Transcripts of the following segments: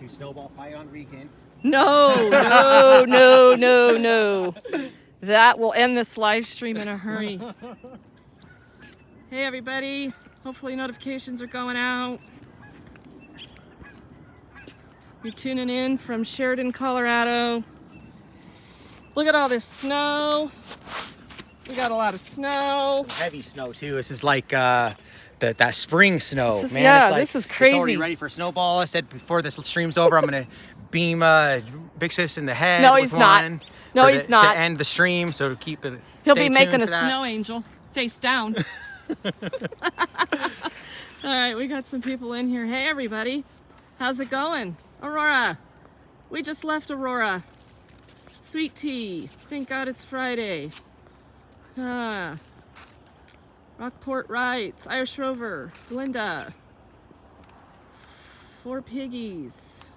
to snowball fight on Regan. No, no, no, no, no. That will end this live stream in a hurry. Hey everybody, hopefully notifications are going out. You're tuning in from Sheridan, Colorado. Look at all this snow. We got a lot of snow. Some heavy snow too. This is like that spring snow. This is, man. yeah, It's like, this is crazy. It's already ready for snowball. I said before this stream's over, I'm gonna beam Big Sis in the head. No, with he's not. one No, for he's not. To end the stream, so to keep it. He'll stay be tuned making a for that. snow angel face down. All right, we got some people in here. Hey everybody, how's it going? Aurora, we just left Aurora. Sweet tea, thank God it's Friday. Rockport Rights, Irish Rover, Linda, Four Piggies.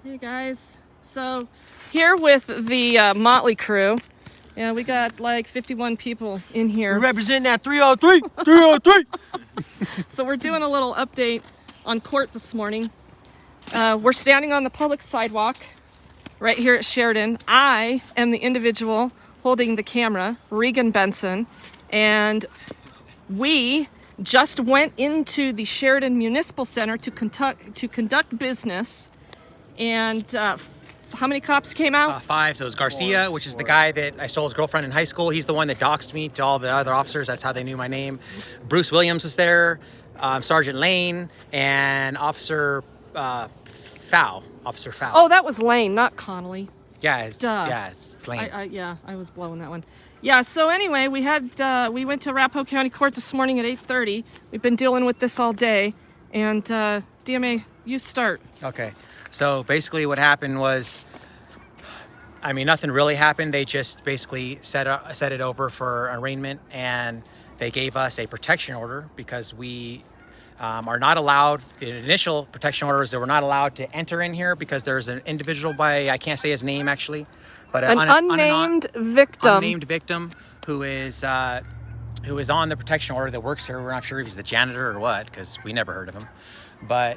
Hey guys, so here with the Motley crew. Yeah, we got like 51 people in here. We represent that 303, 303. So we're doing a little update on court this morning. We're standing on the public sidewalk right here at Sheridan. I am the individual holding the camera, Regan Benson, and we just went into the Sheridan Municipal Center to conduct business. And how many cops came out? 5. So it was Garcia, which is the guy that I stole his girlfriend in high school. He's the one that doxed me to all the other officers. That's how they knew my name. Bruce Williams was there, Sergeant Lane, and Officer Fowl. Officer Fowl. Oh, that was Lane, not Connolly. Yeah, it's Lane. I was blowing that one. Yeah, so anyway, we went to Arapahoe County Court this morning at 8:30. We've been dealing with this all day. And DMA, you start. Okay. So basically what happened was, I mean, nothing really happened. They just basically set it over for arraignment, and they gave us a protection order because we are not allowed. The initial protection order is that we're not allowed to enter in here because there's an individual I can't say his name actually, but an unnamed victim. Unnamed victim who is on the protection order that works here. We're not sure if he's the janitor or what because we never heard of him, but.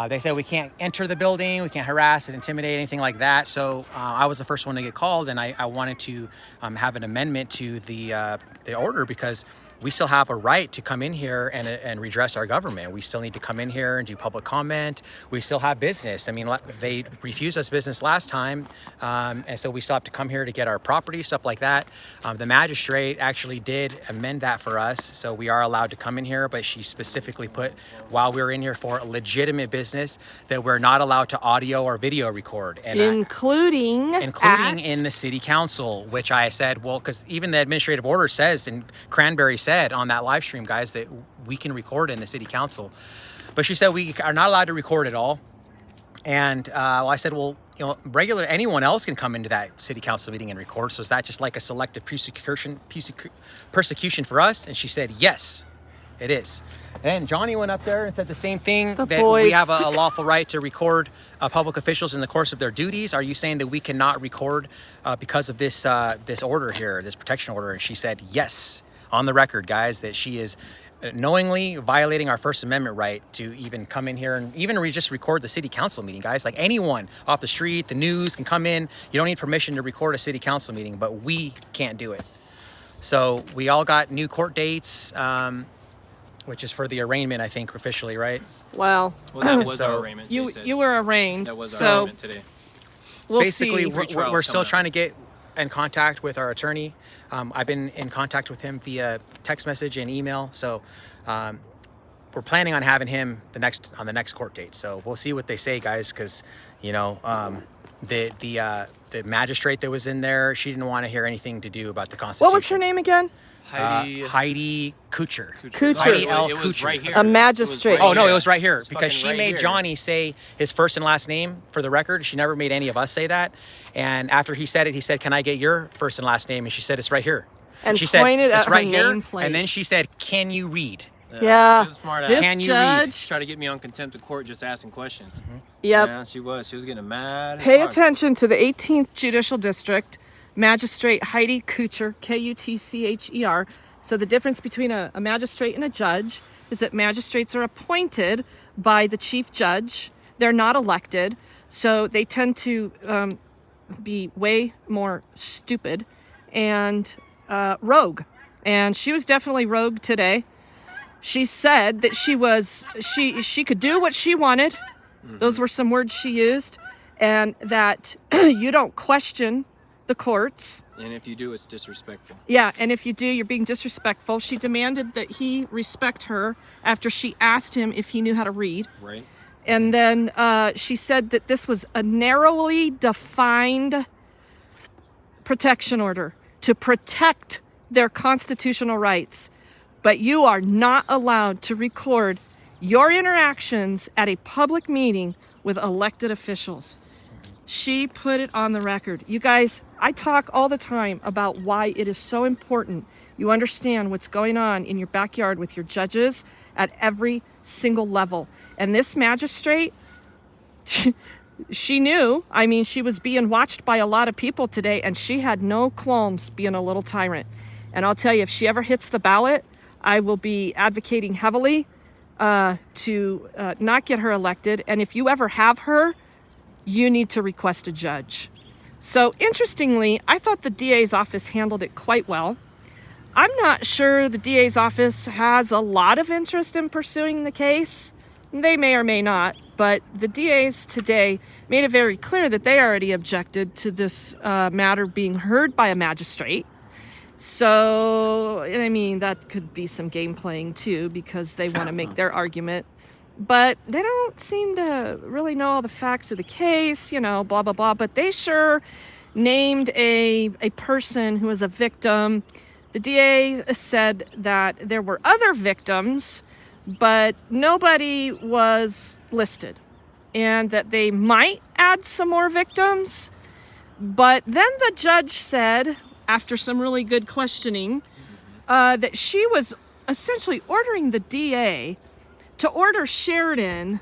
They said we can't enter the building, we can't harass and intimidate, anything like that. So I was the first one to get called, and I wanted to have an amendment to the order because we still have a right to come in here and redress our government. We still need to come in here and do public comment. We still have business. I mean, they refused us business last time, and so we still have to come here to get our property, stuff like that. The magistrate actually did amend that for us, so we are allowed to come in here, but she specifically put, while we're in here for legitimate business, that we're not allowed to audio or video record. And including in the city council, which I said, well, because even the administrative order says, and Cranberry said on that live stream, guys, that we can record in the city council. But she said we are not allowed to record at all. And I said, well, you know, anyone else can come into that city council meeting and record. So is that just like a selective persecution for us? And she said, yes, it is. And Johnny went up there and said the same thing, we have a lawful right to record public officials in the course of their duties. Are you saying that we cannot record because of this order here, this protection order? And she said, yes, on the record, guys, that she is knowingly violating our First Amendment right to even come in here and even just record the city council meeting, guys. Like anyone off the street, the news can come in. You don't need permission to record a city council meeting, but we can't do it. So we all got new court dates, which is for the arraignment, I think, officially, right? Well, that was our arraignment. You were arraigned. That was our arraignment today. We'll basically, see. we're still trying to get in contact with our attorney. I've been in contact with him via text message and email. So we're planning on having him on the next court date. So we'll see what they say, guys, because you know the magistrate that was in there, she didn't want to hear anything to do about the Constitution. What was her name again? Heidi Kucher. Heidi L. It was Kucher. right here. A magistrate. Oh no, it was right here because she right made here. Johnny say his first and last name for the record. She never made any of us say that. And after he said it, he said, "Can I get your first and last name?" And she said, "It's right here." And she pointed said, "It's at right her here." nameplate. And then she said, "Can you read?" Yeah. She was smart This ass. Can you read? judge. Try to get me on contempt of court just asking questions. Yep. Yeah, she was getting mad. Pay attention to the 18th Judicial District, Magistrate Heidi Kucher, Kutcher. So the difference between a magistrate and a judge is that magistrates are appointed by the chief judge. They're not elected, so they tend to be way more stupid and rogue. And she was definitely rogue today. She said that she could do what she wanted. Those were some words she used. And that you don't question the courts. And if you do, it's disrespectful. Yeah, and if you do, you're being disrespectful. She demanded that he respect her after she asked him if he knew how to read. Right. And then she said that this was a narrowly defined protection order to protect their constitutional rights. But you are not allowed to record your interactions at a public meeting with elected officials. She put it on the record. You guys, I talk all the time about why it is so important you understand what's going on in your backyard with your judges at every single level. And this magistrate, she knew. I mean, she was being watched by a lot of people today, and she had no qualms being a little tyrant. And I'll tell you, if she ever hits the ballot, I will be advocating heavily to not get her elected. And if you ever have her, you need to request a judge. So interestingly, I thought the DA's office handled it quite well. I'm not sure the DA's office has a lot of interest in pursuing the case. They may or may not, but the DA's today made it very clear that they already objected to this matter being heard by a magistrate. So, I mean, that could be some game playing too, because they want to make their argument. But they don't seem to really know all the facts of the case, you know, blah, blah, blah. But they sure named a person who was a victim. The DA said that there were other victims, but nobody was listed. And that they might add some more victims. But then the judge said, after some really good questioning, that she was essentially ordering the DA to order Sheridan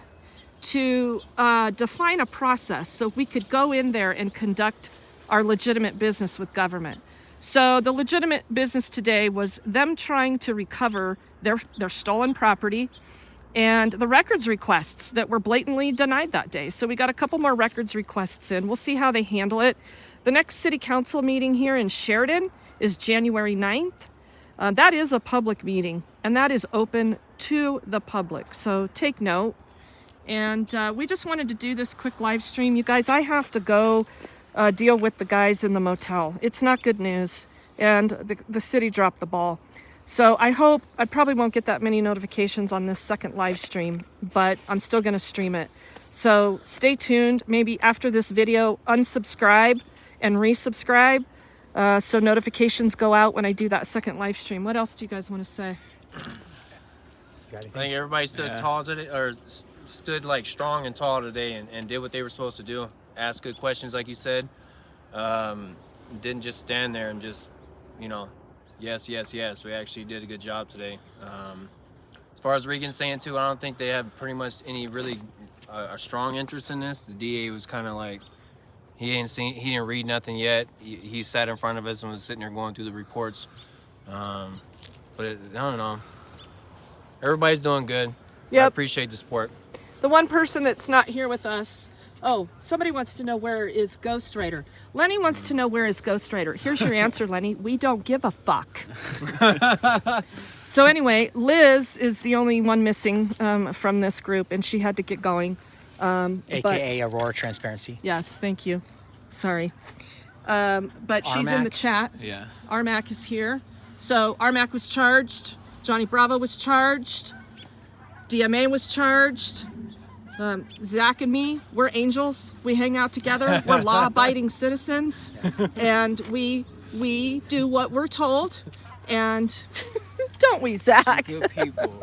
to define a process so we could go in there and conduct our legitimate business with government. So the legitimate business today was them trying to recover their stolen property and the records requests that were blatantly denied that day. So we got a couple more records requests in. We'll see how they handle it. The next city council meeting here in Sheridan is January 9th. That is a public meeting, and that is open to the public. So take note. And we just wanted to do this quick live stream. You guys, I have to go deal with the guys in the motel. It's not good news, and the city dropped the ball. So I probably won't get that many notifications on this second live stream, but I'm still going to stream it. So stay tuned. Maybe after this video, unsubscribe and resubscribe so notifications go out when I do that second live stream. What else do you guys want to say? I think everybody stood tall today, or stood like strong and tall today, and did what they were supposed to do. Ask good questions, like you said. Didn't just stand there and just, you know, yes, yes, yes. We actually did a good job today. As far as Regan's saying too, I don't think they have pretty much any really a strong interest in this. The DA was kind of like, he didn't read nothing yet. He sat in front of us and was sitting there going through the reports. I don't know. Everybody's doing good. Yep. I appreciate the support. The one person that's not here with us. Oh, somebody wants to know where is Ghostwriter. Lenny wants to know where is Ghostwriter. Here's your answer, Lenny. We don't give a fuck. So anyway, Liz is the only one missing from this group, and she had to get going. AKA Aurora Transparency. Yes, thank you. Sorry. But she's in the chat. Yeah. Armac is here. So Armac was charged. Johnny Bravo was charged. DMA was charged. Zach and me, we're angels. We hang out together. We're law-abiding citizens, and we do what we're told. And don't we, Zach? Good people.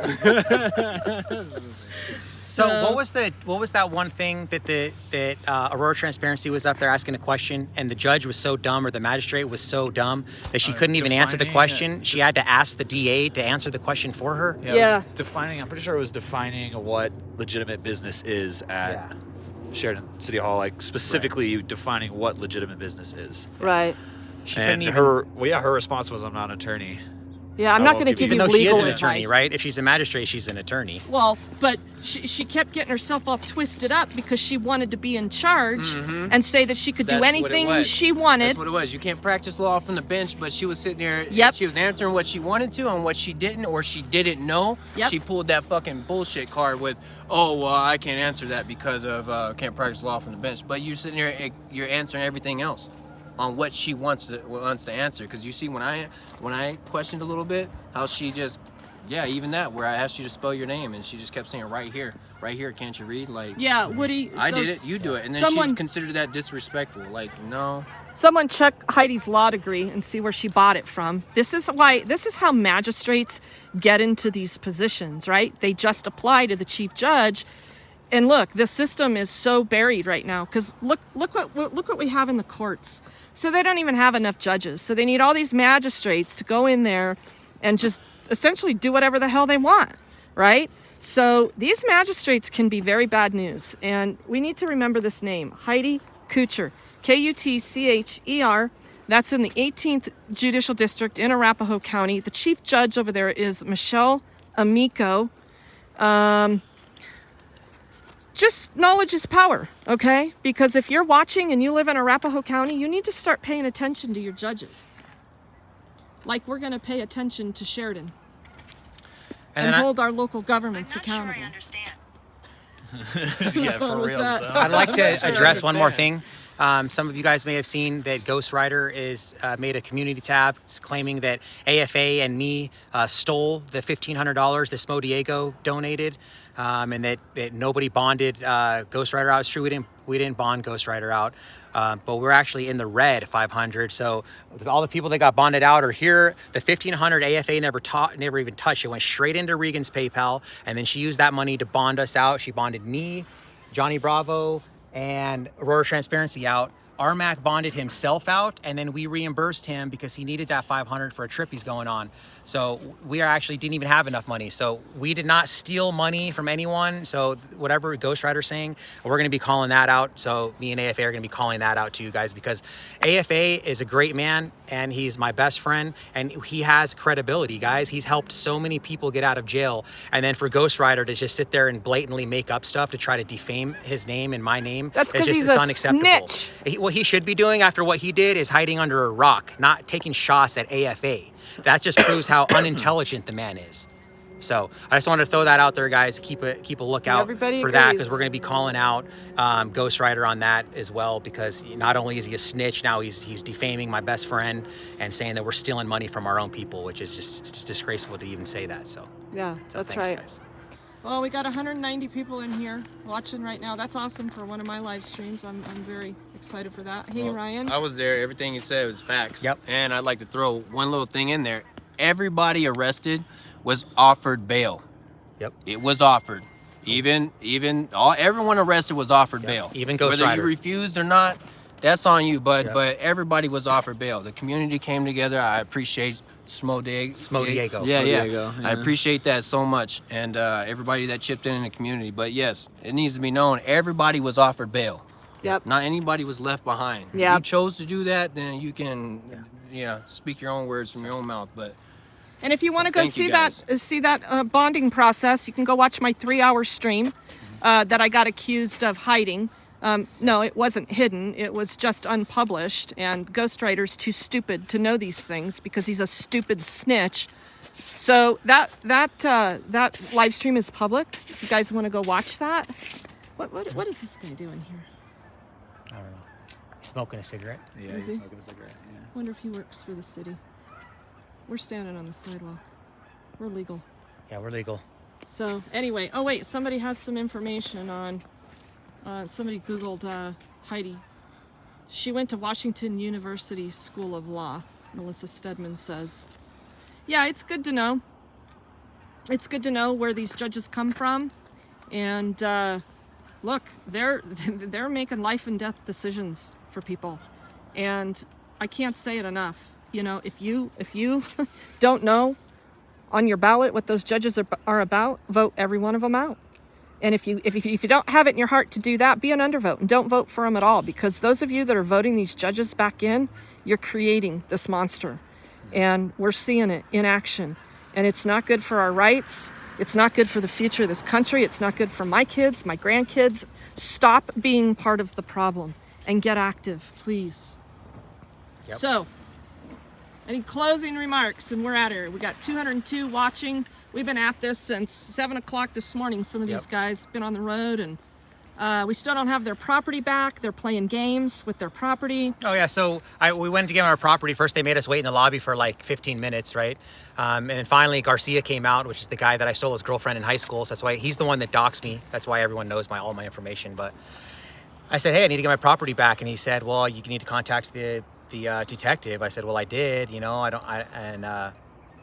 So what was that one thing that Aurora Transparency was up there asking a question, and the judge was so dumb, or the magistrate was so dumb that she couldn't even answer the question? She had to ask the DA to answer the question for her. Yeah. It was defining. I'm pretty sure it was defining what legitimate business is at Sheridan City Hall, like specifically defining what legitimate business is. Right. She couldn't And even. her response was, "I'm not an attorney." Yeah, I'm not going to give Even you though she is legal an advice. attorney, right? If she's a magistrate, she's an attorney. Well, but she kept getting herself all twisted up because she wanted to be in charge and say that she could do That's what it anything was. she wanted. That's what it was. You can't practice law from the bench, but she was sitting there. Yep. She was answering what she wanted to and what she didn't, or she didn't know. Yep. She pulled that fucking bullshit card with, oh, well, I can't answer that because of can't practice law from the bench. But you're sitting there, you're answering everything else on what she wants to answer. Because you see, when I questioned a little bit, how she just, yeah, even that, where I asked you to spell your name and she just kept saying right here, can't you read? Like, Yeah, Woody. I so did it, you do it. And then someone- she considered that disrespectful. Like, no. Someone check Heidi's law degree and see where she bought it from. This is how magistrates get into these positions, right? They just apply to the chief judge. And look, the system is so buried right now because look what we have in the courts. So they don't even have enough judges. So they need all these magistrates to go in there and just essentially do whatever the hell they want, right? So these magistrates can be very bad news. And we need to remember this name, Heidi Kucher, Kutcher. That's in the 18th Judicial District in Arapahoe County. The chief judge over there is Michelle Amico. Just knowledge is power, okay? Because if you're watching and you live in Arapahoe County, you need to start paying attention to your judges. Like we're going to pay attention to Sheridan and hold our local governments accountable. I'm not sure I understand. Yeah, for was real. that? So. I'd like to sure I address one more understand. thing. Some of you guys may have seen that Ghostwriter is made a community tab claiming that AFA and me stole the $1,500 that Smo Diego donated, and that nobody bonded Ghostwriter out. It's true, we didn't bond Ghostwriter out, but we're actually in the red 500. So all the people that got bonded out are here. The 1,500 AFA never even touched. It went straight into Regan's PayPal, and then she used that money to bond us out. She bonded me, Johnny Bravo, and Aurora Transparency out. Armac bonded himself out, and then we reimbursed him because he needed that 500 for a trip he's going on. So we actually didn't even have enough money. So we did not steal money from anyone. So whatever Ghostwriter's saying, we're going to be calling that out. So me and AFA are going to be calling that out to you guys, because AFA is a great man and he's my best friend and he has credibility, guys. He's helped so many people get out of jail. And then for Ghostwriter to just sit there and blatantly make up stuff to try to defame his name and my name, That's 'cause he's it's a unacceptable. snitch. What he should be doing after what he did is hiding under a rock, not taking shots at AFA. That just proves how unintelligent the man is. So I just wanted to throw that out there, guys. Keep a lookout Everybody for that, agrees. because we're going to be calling out Ghostwriter on that as well, because not only is he a snitch, now he's defaming my best friend and saying that we're stealing money from our own people, which is just disgraceful to even say that. So That's thanks, right. guys. Well, we got 190 people in here watching right now. That's awesome for one of my live streams. I'm very excited for that. Hey, Well, Ryan. I was there. Everything you said was facts. Yep. And I'd like to throw one little thing in there. Everybody arrested was offered bail. Yep. It was offered. Everyone arrested was offered bail. Even Whether Ghostwriter. you refused or not, that's on you. But Yep. but everybody was offered bail. The community came together. I appreciate Smo Diego. Yeah, yeah. Diego, I yeah. appreciate that so much, and everybody that chipped in the community. But yes, it needs to be known. Everybody was offered bail. Yep. Not anybody was left behind. If Yep. you chose to do that, then you can, speak your own words from your own mouth. But And if you want to go Thank you, see that bonding process, you can go watch my 3-hour stream that I got accused of hiding. No, it wasn't hidden. It was just unpublished. And Ghostwriter's too stupid to know these things because he's a stupid snitch. So that live stream is public. If you guys want to go watch that. What is this guy doing here? I don't know. Smoking a cigarette. Yeah, Is he's he? smoking a cigarette. Yeah. Wonder if he works for the city. We're standing on the sidewalk. We're legal. Yeah, we're legal. So anyway, oh wait, somebody has some information on, somebody Googled Heidi. She went to Washington University School of Law, Melissa Stedman says. Yeah, it's good to know. It's good to know where these judges come from. And look, they're making life and death decisions for people. And I can't say it enough. You know, if you don't know on your ballot what those judges are about, vote every one of them out. And if you don't have it in your heart to do that, be an undervote and don't vote for them at all, because those of you that are voting these judges back in, you're creating this monster. And we're seeing it in action. And it's not good for our rights. It's not good for the future of this country. It's not good for my kids, my grandkids. Stop being part of the problem and get active, please. Yep. So, any closing remarks? And we're out here. We got 202 watching. We've been at this since 7 o'clock this morning. Some of these guys been on the road, and we still don't have their property back. They're playing games with their property. Oh yeah, so we went to get our property. First they made us wait in the lobby for like 15 minutes, right? And then finally Garcia came out, which is the guy that I stole his girlfriend in high school. So that's why he's the one that doxed me. That's why everyone knows all my information. But I said, hey, I need to get my property back. And he said, well, you need to contact the detective. I said, well, I did,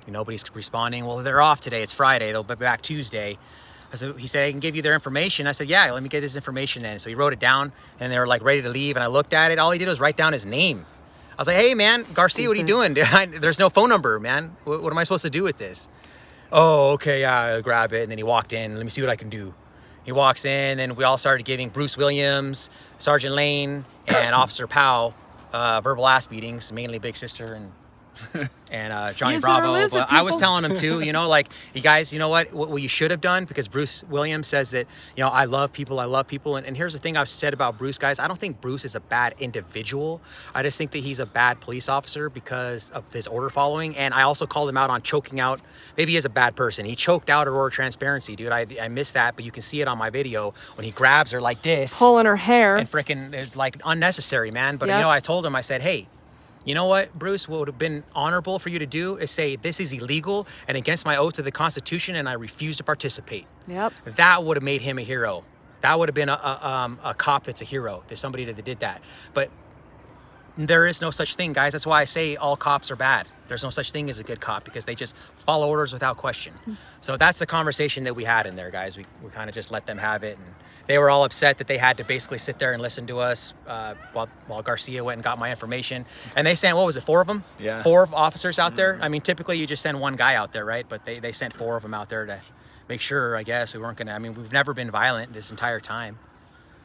nobody's responding. Well, they're off today. It's Friday. They'll be back Tuesday. He said, I can give you their information. I said, yeah, let me get this information then. So he wrote it down, and they were like ready to leave. And I looked at it. All he did was write down his name. I was like, hey, man, Garcia, what are you doing? There's no phone number, man. What am I supposed to do with this? Oh, okay, yeah, I'll grab it. And then he walked in. Let me see what I can do. He walks in, and we all started giving Bruce Williams, Sergeant Lane, and Officer Powell verbal ass beatings, mainly Big Sister and Johnny Use it or Bravo. lose it, But I was people. telling him too, like, you guys, you know what you should have done, because Bruce Williams says that, I love people. And here's the thing I've said about Bruce, guys. I don't think Bruce is a bad individual. I just think that he's a bad police officer because of his order following. And I also called him out on choking out. Maybe he is a bad person. He choked out Aurora Transparency, dude. I missed that, but you can see it on my video when he grabs her like this. Pulling her hair. And freaking is like unnecessary, man. But Yep. I told him, I said, hey, you know what, Bruce, what would have been honorable for you to do is say, this is illegal and against my oath to the Constitution, and I refuse to participate. Yep. That would have made him a hero. That would have been a cop that's a hero. There's somebody that did that. But there is no such thing, guys. That's why I say all cops are bad. There's no such thing as a good cop, because they just follow orders without question. So that's the conversation that we had in there, guys. We kind of just let them have it. And they were all upset that they had to basically sit there and listen to us while Garcia went and got my information. And they sent, what was it, 4 of them? Yeah. 4 officers out there. I mean, typically you just send one guy out there, right? But they sent 4 of them out there to make sure, I guess, we weren't going to, we've never been violent this entire time.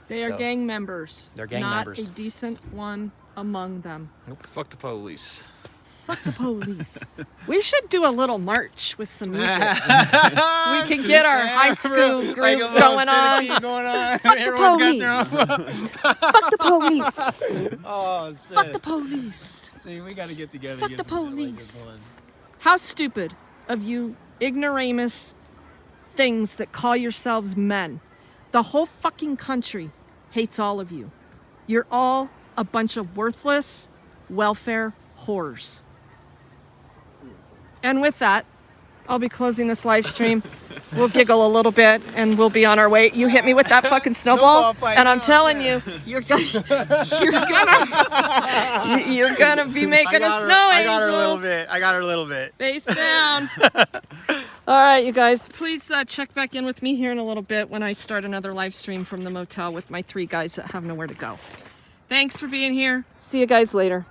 They are So, gang members. they're gang not members. a decent one among them. Fuck the police. Fuck the police. We should do a little march with some music. We can get our high school group going on. Fuck the police. Fuck the police. Oh, shit. Fuck the police. See, we gotta get together. Fuck and the get some shit like police. this going. How stupid of you ignoramus things that call yourselves men. The whole fucking country hates all of you. You're all a bunch of worthless welfare whores. And with that, I'll be closing this live stream. We'll giggle a little bit and we'll be on our way. You hit me with that fucking snowball, and I'm telling you, you're gonna be making a snow I angel. got her a little bit. Face down. All right, you guys, please check back in with me here in a little bit when I start another live stream from the motel with my 3 guys that have nowhere to go. Thanks for being here. See you guys later.